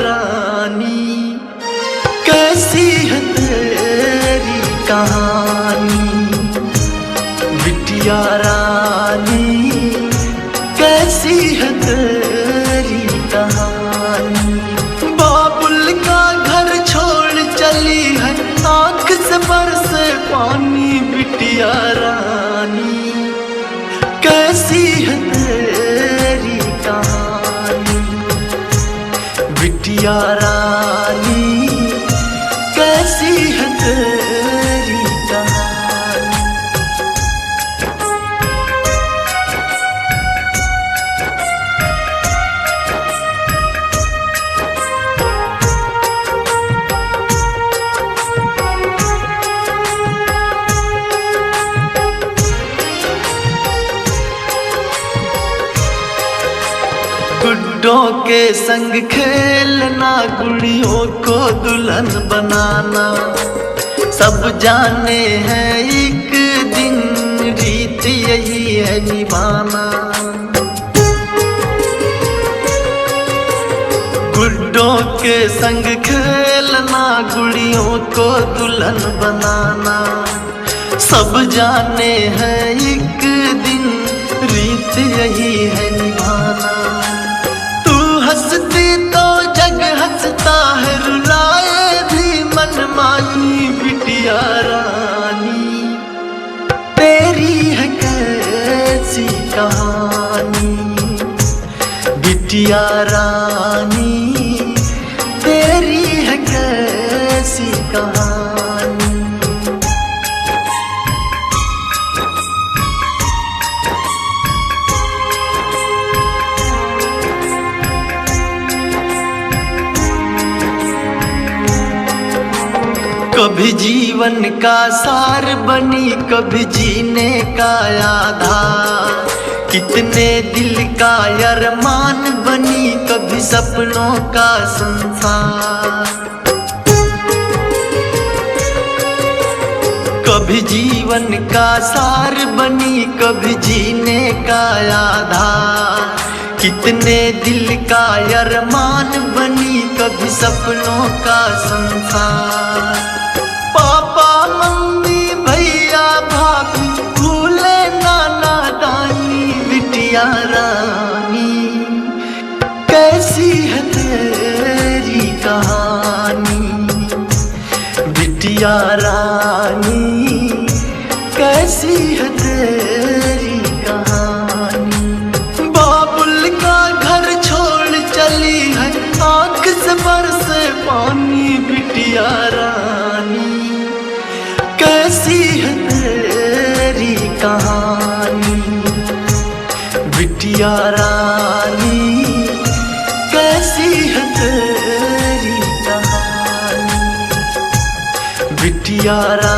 रानी, कैसी है तेरी कहानी। बिटिया रानी, कैसी है तेरी कहानी। बाबुल का घर छोड़ चली है, आँख से बरसे पानी। बिटिया रानी, कैसी है तेरी कहानी। बिटिया रानी, कैसी है तेरी कहानी। गुड्डों के संग खेलना, गुड़ियों को दुल्हन बनाना, सब जाने हैं एक दिन रीत यही है निभाना। गुड्डों के संग खेलना, गुड़ियों को दुल्हन बनाना, सब जाने हैं एक दिन रीत यही है निभाना। हंसती तो जग हंसता है, रुलाए भी मन मानी। बिटिया रानी, तेरी है कैसी कहानी। बिटिया रानी, तेरी है कैसी कहानी। कभी जीवन का सार बनी, कभी जीने का आधार। कितने दिल का अरमान बनी, कभी सपनों का संसार। कभी जीवन का सार बनी, कभी जीने का आधार। कितने दिल का अरमान बनी, कभी सपनों का संसार। पापा मम्मी भैया भाभी भूले नाना दानी। बिटिया रानी, कैसी है तेरी कहानी। बिटिया रानी, कैसी है तेरी कहानी। बाबुल का घर छोड़ चली है, आँख से बरसे पानी। बिटिया रानी, कैसी है तेरी कहानी। बिटिया रानी, कैसी है तेरी कहानी। बिटिया रानी।